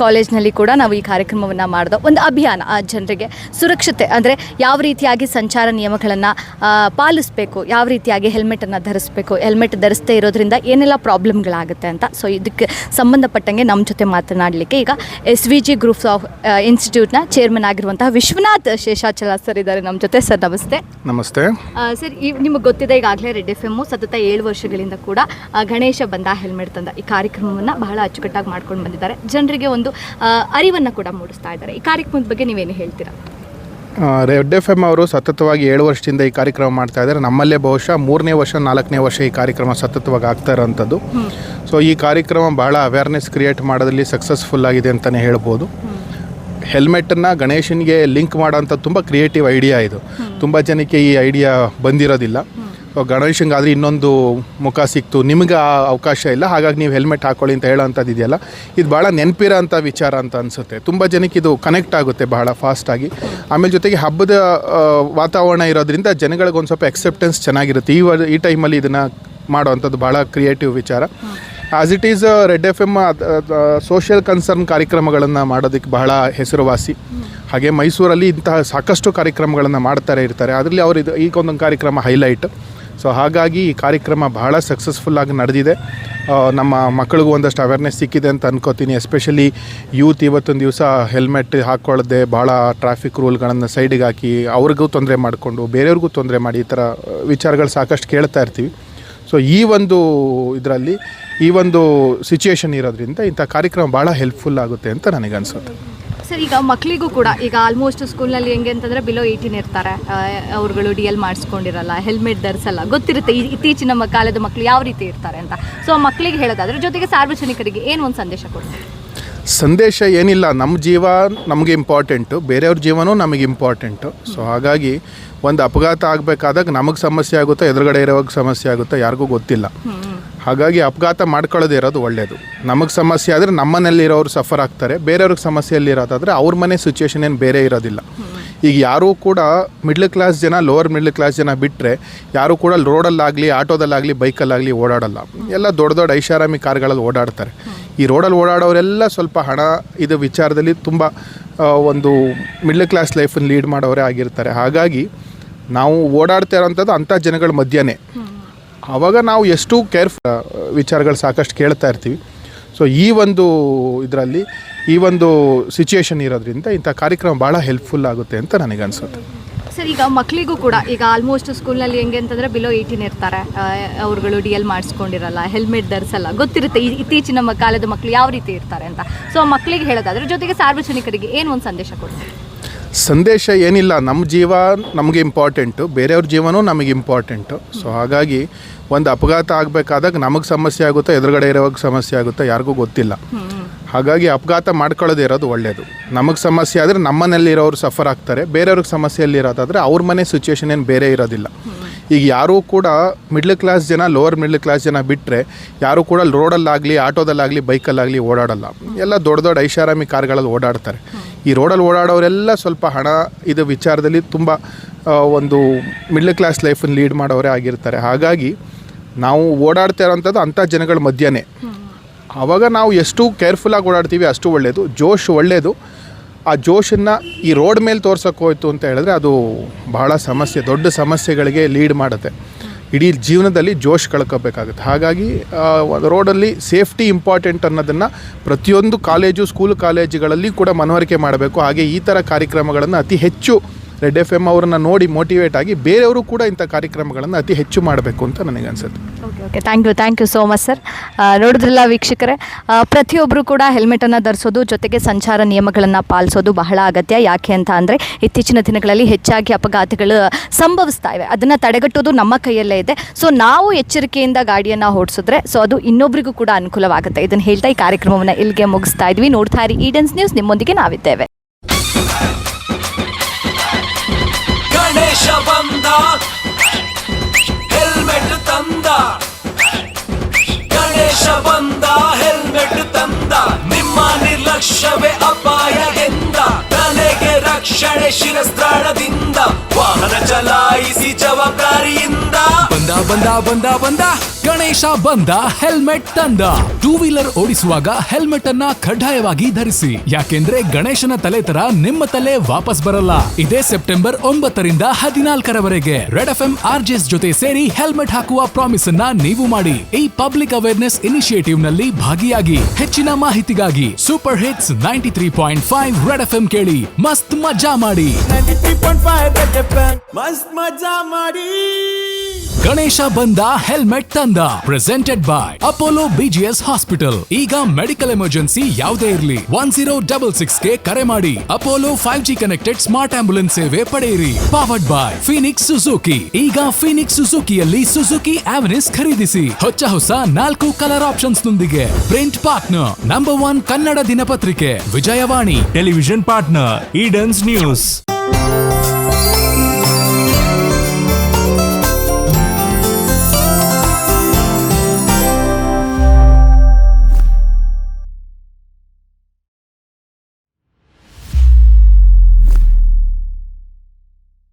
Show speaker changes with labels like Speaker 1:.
Speaker 1: ಕಾಲೇಜ್ನಲ್ಲಿ ಕೂಡ ನಾವು ಈ ಕಾರ್ಯಕ್ರಮವನ್ನು ಮಾಡಿದೋ ಒಂದು ಅಭಿಯಾನ ಜನರಿಗೆ ಸುರಕ್ಷತೆ ಅಂದರೆ ಯಾವ ರೀತಿಯಾಗಿ ಸಂಚಾರ ನಿಯಮಗಳನ್ನು ಪಾಲಿಸಬೇಕು, ಯಾವ ರೀತಿಯಾಗಿ ಹೆಲ್ಮೆಟನ್ನು ಧರಿಸಬೇಕು, ಹೆಲ್ಮೆಟ್ ಧರಿಸದೇ ಇರೋದ್ರಿಂದ ಏನೆಲ್ಲ ಪ್ರಾಬ್ಲಮ್ಗಳಾಗುತ್ತೆ ಅಂತ. ಸೊ ಇದಕ್ಕೆ ಸಂಬಂಧಪಟ್ಟಂಗೆ ನಮ್ಮ ಜೊತೆ ಮಾತನಾಡಲಿಕ್ಕೆ ಈಗ SVG ಗ್ರೂಪ್ ಆಫ್ ಇನ್ಸ್ಟಿಟ್ಯೂಟ್ನ ಚೇರ್ಮನ್ ಆಗಿರುವಂತಹ ವಿಶ್ವನಾಥ್ ಶೇಷಾಚಲ ಸರ್ ಇದ್ದಾರೆ ನಮ್ಮ ಜೊತೆ. ಸರ್ ನಮಸ್ತೆ.
Speaker 2: ನಮಸ್ತೆ
Speaker 1: ಸರ್. ನಿಮಗೆ ಗೊತ್ತಿದೆ ಈಗಾಗಲೇ ರೆಡ್ FM ಸತತ 7 ವರ್ಷಗಳಿಂದ ಕೂಡ ಗಣೇಶ ಬಂದ ಹೆಲ್ಮೆಟ್ ತಂದ ಈ ಕಾರ್ಯಕ್ರಮವನ್ನು ಬಹಳ ಅಚ್ಚುಕಟ್ಟಾಗಿ ಮಾಡ್ಕೊಂಡು ಬಂದಿದ್ದಾರೆ. ಜನರಿಗೆ ಒಂದು ಅರಿವನ್ನು ಕೂಡ ಮೂಡಿಸ್ತಾ ಇದ್ದಾರೆ. ಈ ಕಾರ್ಯಕ್ರಮದ ಬಗ್ಗೆ ನೀವೇನು ಹೇಳ್ತೀರಾ?
Speaker 2: ರೆಡ್ FM ಅವರು ಸತತವಾಗಿ 7 ವರ್ಷದಿಂದ ಈ ಕಾರ್ಯಕ್ರಮ ಮಾಡ್ತಾ ಇದ್ದಾರೆ. ನಮ್ಮಲ್ಲೇ ಬಹುಶಃ 3ನೇ ವರ್ಷ 4ನೇ ವರ್ಷ ಈ ಕಾರ್ಯಕ್ರಮ ಸತತವಾಗಿ ಆಗ್ತಾ ಇರೋಂಥದ್ದು. ಸೊ ಈ ಕಾರ್ಯಕ್ರಮ ಬಹಳ ಅವೇರ್ನೆಸ್ ಕ್ರಿಯೇಟ್ ಮಾಡೋದ್ರಲ್ಲಿ ಸಕ್ಸಸ್ಫುಲ್ ಆಗಿದೆ ಅಂತಲೇ ಹೇಳ್ಬೋದು. ಹೆಲ್ಮೆಟನ್ನು ಗಣೇಶನಿಗೆ ಲಿಂಕ್ ಮಾಡೋಂಥ ತುಂಬ ಕ್ರಿಯೇಟಿವ್ ಐಡಿಯಾ ಇದು. ತುಂಬ ಜನಕ್ಕೆ ಈ ಐಡಿಯಾ ಬಂದಿರೋದಿಲ್ಲ. ಸೊ ಗಣೇಶಂಗಾದರೆ ಇನ್ನೊಂದು ಮುಖ ಸಿಕ್ತು, ನಿಮಗೆ ಆ ಅವಕಾಶ ಇಲ್ಲ, ಹಾಗಾಗಿ ನೀವು ಹೆಲ್ಮೆಟ್ ಹಾಕ್ಕೊಳ್ಳಿ ಅಂತ ಹೇಳೋಂಥದ್ದು ಇದೆಯಲ್ಲ, ಇದು ಭಾಳ ನೆನಪಿರೋ ಅಂಥ ವಿಚಾರ ಅಂತ ಅನಿಸುತ್ತೆ. ತುಂಬ ಜನಕ್ಕೆ ಇದು ಕನೆಕ್ಟ್ ಆಗುತ್ತೆ ಭಾಳ ಫಾಸ್ಟಾಗಿ. ಆಮೇಲೆ ಜೊತೆಗೆ ಹಬ್ಬದ ವಾತಾವರಣ ಇರೋದ್ರಿಂದ ಜನಗಳಿಗೊಂದು ಸ್ವಲ್ಪ ಎಕ್ಸೆಪ್ಟೆನ್ಸ್ ಚೆನ್ನಾಗಿರುತ್ತೆ. ಈ ಟೈಮಲ್ಲಿ ಇದನ್ನು ಮಾಡೋವಂಥದ್ದು ಭಾಳ ಕ್ರಿಯೇಟಿವ್ ವಿಚಾರ. As it is red FM social concern ಕಾರ್ಯಕ್ರಮಗಳನ್ನು ಮಾಡೋದಕ್ಕೆ ಬಹಳ ಹೆಸರುವಾಸಿ. ಹಾಗೆ ಮೈಸೂರಲ್ಲಿ ಇಂತಹ ಸಾಕಷ್ಟು ಕಾರ್ಯಕ್ರಮಗಳನ್ನು ಮಾಡ್ತಾರೆ ಇರ್ತಾರೆ. ಅದರಲ್ಲಿ ಅವರು ಈಗ ಒಂದೊಂದು ಕಾರ್ಯಕ್ರಮ ಹೈಲೈಟ್. ಸೊ ಹಾಗಾಗಿ ಈ ಕಾರ್ಯಕ್ರಮ ಬಹಳ ಸಕ್ಸಸ್ಫುಲ್ಲಾಗಿ ನಡೆದಿದೆ. ನಮ್ಮ ಮಕ್ಕಳಿಗೂ ಒಂದಷ್ಟು ಅವೇರ್ನೆಸ್ ಸಿಕ್ಕಿದೆ ಅಂತ ಅನ್ಕೋತೀನಿ. ಎಸ್ಪೆಷಲಿ ಯೂತ್ ಇವತ್ತೊಂದು ದಿವಸ ಹೆಲ್ಮೆಟ್ ಹಾಕ್ಕೊಳ್ಳದೆ ಭಾಳ ಟ್ರಾಫಿಕ್ ರೂಲ್ಗಳನ್ನು ಸೈಡಿಗೆ ಹಾಕಿ ಅವ್ರಿಗೂ ತೊಂದರೆ ಮಾಡಿಕೊಂಡು ಬೇರೆಯವ್ರಿಗೂ ತೊಂದರೆ ಮಾಡಿ ಈ ಥರ ವಿಚಾರಗಳು ಸಾಕಷ್ಟು ಕೇಳ್ತಾ ಇರ್ತೀವಿ. ಸೊ ಈ ಒಂದು ಇದರಲ್ಲಿ ಈ ಒಂದು ಸಿಚುಯೇಷನ್ ಇರೋದ್ರಿಂದ ಇಂಥ ಕಾರ್ಯಕ್ರಮ ಭಾಳ ಹೆಲ್ಪ್ಫುಲ್ ಆಗುತ್ತೆ ಅಂತ ನನಗೆ ಅನಿಸುತ್ತೆ.
Speaker 1: ಸರ್, ಈಗ ಮಕ್ಕಳಿಗೂ ಕೂಡ ಈಗ ಆಲ್ಮೋಸ್ಟ್ ಸ್ಕೂಲ್ನಲ್ಲಿ ಹೆಂಗೆ ಅಂತಂದರೆ ಬಿಲೋ 18 ಇರ್ತಾರೆ, ಅವ್ರುಗಳು DL ಮಾಡಿಸ್ಕೊಂಡಿರಲ್ಲ, ಹೆಲ್ಮೆಟ್ ಧರಿಸಲ್ಲ, ಗೊತ್ತಿರುತ್ತೆ ಇತ್ತೀಚಿನ ಕಾಲದ ಮಕ್ಕಳು ಯಾವ ರೀತಿ ಇರ್ತಾರೆ ಅಂತ. ಸೊ ಮಕ್ಕಳಿಗೆ ಹೇಳೋದಾದ್ರೆ ಜೊತೆಗೆ ಸಾರ್ವಜನಿಕರಿಗೆ ಏನು ಒಂದು ಸಂದೇಶ ಕೊಡ್ತಾರೆ?
Speaker 2: ಸಂದೇಶ ಏನಿಲ್ಲ, ನಮ್ಮ ಜೀವ ನಮಗೆ ಇಂಪಾರ್ಟೆಂಟು, ಬೇರೆಯವ್ರ ಜೀವನೂ ನಮಗೆ ಇಂಪಾರ್ಟೆಂಟು. ಸೊ ಹಾಗಾಗಿ ಒಂದು ಅಪಘಾತ ಆಗಬೇಕಾದಾಗ ನಮಗೆ ಸಮಸ್ಯೆ ಆಗುತ್ತೋ ಎದುರುಗಡೆ ಇರೋವಾಗ ಸಮಸ್ಯೆ ಆಗುತ್ತೋ ಯಾರಿಗೂ ಗೊತ್ತಿಲ್ಲ. ಹಾಗಾಗಿ ಅಪಘಾತ ಮಾಡ್ಕೊಳ್ಳೋದೇ ಇರೋದು ಒಳ್ಳೆಯದು. ನಮಗೆ ಸಮಸ್ಯೆ ಆದರೆ ನಮ್ಮನೇಲಿರೋರು ಸಫರ್ ಆಗ್ತಾರೆ, ಬೇರೆಯವ್ರಿಗೆ ಸಮಸ್ಯೆಯಲ್ಲಿರೋದಾದರೆ ಅವ್ರ ಮನೆ ಸಿಚುವೇಶನ್ ಏನು ಬೇರೆ ಇರೋದಿಲ್ಲ. ಈಗ ಯಾರೂ ಕೂಡ ಮಿಡ್ಲ್ ಕ್ಲಾಸ್ ಜನ, ಲೋವರ್ ಮಿಡ್ಲ್ ಕ್ಲಾಸ್ ಜನ ಬಿಟ್ಟರೆ ಯಾರೂ ಕೂಡ ರೋಡಲ್ಲಾಗಲಿ ಆಟೋದಲ್ಲಾಗಲಿ ಬೈಕಲ್ಲಾಗಲಿ ಓಡಾಡಲ್ಲ. ಎಲ್ಲ ದೊಡ್ಡ ದೊಡ್ಡ ಐಷಾರಾಮಿ ಕಾರ್ಗಳಲ್ಲಿ ಓಡಾಡ್ತಾರೆ. ಈ ರೋಡಲ್ಲಿ ಓಡಾಡೋರೆಲ್ಲ ಸ್ವಲ್ಪ ಹಣ ಇದು ವಿಚಾರದಲ್ಲಿ ತುಂಬ ಒಂದು ಮಿಡ್ಲ್ ಕ್ಲಾಸ್ ಲೈಫನ್ನು ಲೀಡ್ ಮಾಡೋರೇ ಆಗಿರ್ತಾರೆ. ಹಾಗಾಗಿ ನಾವು ಓಡಾಡ್ತಾ ಇರೋಂಥದ್ದು ಅಂಥ ಜನಗಳ ಮಧ್ಯನೇ. ಆವಾಗ ನಾವು ಎಷ್ಟು ಕೇರ್ಫುಲ್ ವಿಚಾರಗಳು ಸಾಕಷ್ಟು ಕೇಳ್ತಾ ಇರ್ತೀವಿ. ಸೊ ಈ ಒಂದು ಇದರಲ್ಲಿ ಈ ಒಂದು ಸಿಚುಯೇಷನ್ ಇರೋದ್ರಿಂದ ಇಂಥ ಕಾರ್ಯಕ್ರಮ ಭಾಳ ಹೆಲ್ಪ್ಫುಲ್ ಆಗುತ್ತೆ ಅಂತ ನನಗೆ ಅನಿಸುತ್ತೆ.
Speaker 1: ಸರ್, ಈಗ ಮಕ್ಕಳಿಗೂ ಕೂಡ ಈಗ ಆಲ್ಮೋಸ್ಟ್ ಸ್ಕೂಲ್ನಲ್ಲಿ ಹೆಂಗೆ ಅಂತಂದರೆ ಬಿಲೋ 18 ಇರ್ತಾರೆ, ಅವ್ರುಗಳು DL ಮಾಡಿಸ್ಕೊಂಡಿರಲ್ಲ, ಹೆಲ್ಮೆಟ್ ಧರಿಸಲ್ಲ, ಗೊತ್ತಿರುತ್ತೆ ಇತ್ತೀಚಿನ ಕಾಲದ ಮಕ್ಕಳು ಯಾವ ರೀತಿ ಇರ್ತಾರೆ ಅಂತ. ಸೊ ಮಕ್ಕಳಿಗೆ ಹೇಳೋದಾದ್ರೆ ಜೊತೆಗೆ ಸಾರ್ವಜನಿಕರಿಗೆ ಏನು ಒಂದು ಸಂದೇಶ ಕೊಡ್ತಾರೆ?
Speaker 2: ಸಂದೇಶ ಏನಿಲ್ಲ, ನಮ್ಮ ಜೀವ ನಮಗೆ ಇಂಪಾರ್ಟೆಂಟು, ಬೇರೆಯವ್ರ ಜೀವನೂ ನಮಗೆ ಇಂಪಾರ್ಟೆಂಟು. ಸೊ ಹಾಗಾಗಿ ಒಂದು ಅಪಘಾತ ಆಗಬೇಕಾದಾಗ ನಮಗೆ ಸಮಸ್ಯೆ ಆಗುತ್ತೋ ಎದುರುಗಡೆ ಇರೋವಾಗ ಸಮಸ್ಯೆ ಆಗುತ್ತೋ ಯಾರಿಗೂ ಗೊತ್ತಿಲ್ಲ. ಹಾಗಾಗಿ ಅಪಘಾತ ಮಾಡ್ಕೊಳ್ಳೋದೇ ಇರೋದು ಒಳ್ಳೆಯದು. ನಮಗೆ ಸಮಸ್ಯೆ ಆದರೆ ನಮ್ಮನೇಲಿರೋರು ಸಫರ್ ಆಗ್ತಾರೆ, ಬೇರೆಯವ್ರಿಗೆ ಸಮಸ್ಯೆಯಲ್ಲಿರೋದಾದರೆ ಅವ್ರ ಮನೆ ಸಿಚುವೇಶನ್ ಏನು ಬೇರೆ ಇರೋದಿಲ್ಲ. ಈಗ ಯಾರೂ ಕೂಡ ಮಿಡ್ಲ್ ಕ್ಲಾಸ್ ಜನ, ಲೋವರ್ ಮಿಡ್ಲ್ ಕ್ಲಾಸ್ ಜನ ಬಿಟ್ಟರೆ ಯಾರೂ ಕೂಡ ರೋಡಲ್ಲಾಗಲಿ ಆಟೋದಲ್ಲಾಗಲಿ ಬೈಕಲ್ಲಾಗಲಿ ಓಡಾಡಲ್ಲ. ಎಲ್ಲ ದೊಡ್ಡ ದೊಡ್ಡ ಐಷಾರಾಮಿ ಕಾರ್ಗಳಲ್ಲಿ ಓಡಾಡ್ತಾರೆ. ಈ ರೋಡಲ್ಲಿ ಓಡಾಡೋರೆಲ್ಲ ಸ್ವಲ್ಪ ಹಣ ಇದು ವಿಚಾರದಲ್ಲಿ ತುಂಬ ಒಂದು ಮಿಡ್ಲ್ ಕ್ಲಾಸ್ ಲೈಫನ್ನು ಲೀಡ್ ಮಾಡೋರೇ ಆಗಿರ್ತಾರೆ. ಹಾಗಾಗಿ ನಾವು ಓಡಾಡ್ತಾ ಇರೋಂಥದ್ದು ಅಂಥ ಜನಗಳ ಮಧ್ಯನೇ. ಆವಾಗ ನಾವು ಎಷ್ಟು ಕೇರ್ಫುಲ್ಲಾಗಿ ಓಡಾಡ್ತೀವಿ ಅಷ್ಟು ಒಳ್ಳೆಯದು. ಜೋಶ್ ಒಳ್ಳೆಯದು. ಆ ಜೋಶನ್ನು ಈ ರೋಡ್ ಮೇಲೆ ತೋರ್ಸೋಕೆ ಹೋಯ್ತು ಅಂತ ಹೇಳಿದ್ರೆ ಅದು ಬಹಳ ಸಮಸ್ಯೆ, ದೊಡ್ಡ ಸಮಸ್ಯೆಗಳಿಗೆ ಲೀಡ್ ಮಾಡುತ್ತೆ. ಇಡೀ ಜೀವನದಲ್ಲಿ ಜೋಶ್ ಕಳ್ಕೋಬೇಕಾಗುತ್ತೆ. ಹಾಗಾಗಿ ರೋಡಲ್ಲಿ ಸೇಫ್ಟಿ ಇಂಪಾರ್ಟೆಂಟ್ ಅನ್ನೋದನ್ನು ಪ್ರತಿಯೊಂದು ಕಾಲೇಜು, ಸ್ಕೂಲ್ ಕಾಲೇಜುಗಳಲ್ಲಿ ಕೂಡ ಮನವರಿಕೆ ಮಾಡಬೇಕು. ಹಾಗೆ ಈ ಥರ ಕಾರ್ಯಕ್ರಮಗಳನ್ನು ಅತಿ ಹೆಚ್ಚು ರೆಡ್ FM ಅವರನ್ನು ನೋಡಿ ಮೋಟಿವೇಟ್ ಆಗಿ ಬೇರೆಯವರು ಕೂಡ ಇಂಥ ಕಾರ್ಯಕ್ರಮಗಳನ್ನು ಅತಿ ಹೆಚ್ಚು ಮಾಡಬೇಕು ಅಂತ ನನಗೆ ಅನಿಸುತ್ತೆ.
Speaker 1: Okay, thank you so much sir. ನೋಡಿದ್ರಲ್ಲ ವೀಕ್ಷಕರೇ, ಪ್ರತಿಯೊಬ್ಬರು ಕೂಡ ಹೆಲ್ಮೆಟನ್ನು ಧರಿಸೋದು ಜೊತೆಗೆ ಸಂಚಾರ ನಿಯಮಗಳನ್ನು ಪಾಲಿಸೋದು ಬಹಳ ಅಗತ್ಯ. ಯಾಕೆ ಅಂತ ಅಂದರೆ ಇತ್ತೀಚಿನ ದಿನಗಳಲ್ಲಿ ಹೆಚ್ಚಾಗಿ ಅಪಘಾತಗಳು ಸಂಭವಿಸ್ತಾ ಇವೆ. ಅದನ್ನು ತಡೆಗಟ್ಟೋದು ನಮ್ಮ ಕೈಯಲ್ಲೇ ಇದೆ. ಸೊ ನಾವು ಎಚ್ಚರಿಕೆಯಿಂದ ಗಾಡಿಯನ್ನು ಓಡಿಸಿದ್ರೆ ಸೊ ಅದು ಇನ್ನೊಬ್ಬರಿಗೂ ಕೂಡ ಅನುಕೂಲವಾಗುತ್ತೆ. ಇದನ್ನು ಹೇಳ್ತಾ ಈ ಕಾರ್ಯಕ್ರಮವನ್ನು ಇಲ್ಲಿಗೆ ಮುಗಿಸ್ತಾ ಇದ್ವಿ. ನೋಡ್ತಾ ಇರಿ ಈಡನ್ಸ್ ನ್ಯೂಸ್, ನಿಮ್ಮೊಂದಿಗೆ ನಾವಿದ್ದೇವೆ.
Speaker 3: ಗಣೇಶ ಬಂದ ಹೆಲ್ಮೆಟ್ ತಂದ, ಗಣೇಶ ಬಂದ ಹೆಲ್ಮೆಟ್ ತಂದ, ನಿಮ್ಮ ನಿರ್ಲಕ್ಷ್ಯವೇ ಅಪಾಯ ಎಂದ, ತಲೆಗೆ ರಕ್ಷಣೆ ಶಿರಸ್ತ್ರಾಣದಿಂದ, ವಾಹನ ಚಲಾಯಿಸಿ ಜವಾಬ್ದಾರಿಯಿಂದ ಬಂದ
Speaker 4: ಬಂದ ಗಣೇಶ ಬಂದ ಹೆಲ್ಮೆಟ್ ತಂದ. ಟೂ ವೀಲರ್ ಓಡಿಸುವಾಗ ಹೆಲ್ಮೆಟ್ ಅನ್ನ ಕಡ್ಡಾಯವಾಗಿ ಧರಿಸಿ, ಯಾಕೆಂದ್ರೆ ಗಣೇಶನ ತಲೆ ತರ ನಿಮ್ಮ ತಲೆ ವಾಪಸ್ ಬರಲ್ಲ. ಇದೇ ಸೆಪ್ಟೆಂಬರ್ 9ರಿಂದ 14ರವರೆಗೆ ರೆಡ್ FM RJs ಜೊತೆ ಸೇರಿ ಹೆಲ್ಮೆಟ್ ಹಾಕುವ ಪ್ರಾಮಿಸ್ ಅನ್ನ ನೀವು ಮಾಡಿ. ಈ ಪಬ್ಲಿಕ್ ಅವೇರ್ನೆಸ್ ಇನಿಷಿಯೇಟಿವ್ ನಲ್ಲಿ ಭಾಗಿಯಾಗಿ. ಹೆಚ್ಚಿನ ಮಾಹಿತಿಗಾಗಿ ಸೂಪರ್ ಹಿಟ್ಸ್ 93.5 ರೆಡ್ FM ಕೇಳಿ ಮಸ್ತ್ ಮಜಾ ಮಾಡಿ.
Speaker 3: ಮಸ್ತ್ ಮಜಾ ಮಾಡಿ.
Speaker 4: ಗಣೇಶ ಬಂದ ಹೆಲ್ಮೆಟ್ ತಂದ presented by Apollo BGS hospital. ಈಗ ಮೆಡಿಕಲ್ ಎಮರ್ಜೆನ್ಸಿ ಯಾವುದೇ ಇರಲಿ 1066ಗೆ ಕರೆ ಮಾಡಿ. Apollo 5G connected smart ambulance ಸೇವೆ ಪಡೆಯಿರಿ. Powered by Phoenix Suzuki. ಈಗ ಫೀನಿಕ್ಸ್ ಸುಜುಕಿಯಲ್ಲಿ ಸುಜುಕಿ ಆವೆನಿಸ್ ಖರೀದಿಸಿ ಹೊಸ 4 ಕಲರ್ ಆಪ್ಷನ್ಸ್ ನೊಂದಿಗೆ. ಪ್ರಿಂಟ್ ಪಾರ್ಟ್ನರ್ ನಂಬರ್ 1 ಕನ್ನಡ ದಿನಪತ್ರಿಕೆ ವಿಜಯವಾಣಿ.
Speaker 5: ಟೆಲಿವಿಷನ್ ಪಾರ್ಟ್ನರ್ ಈಡನ್ಸ್ ನ್ಯೂಸ್.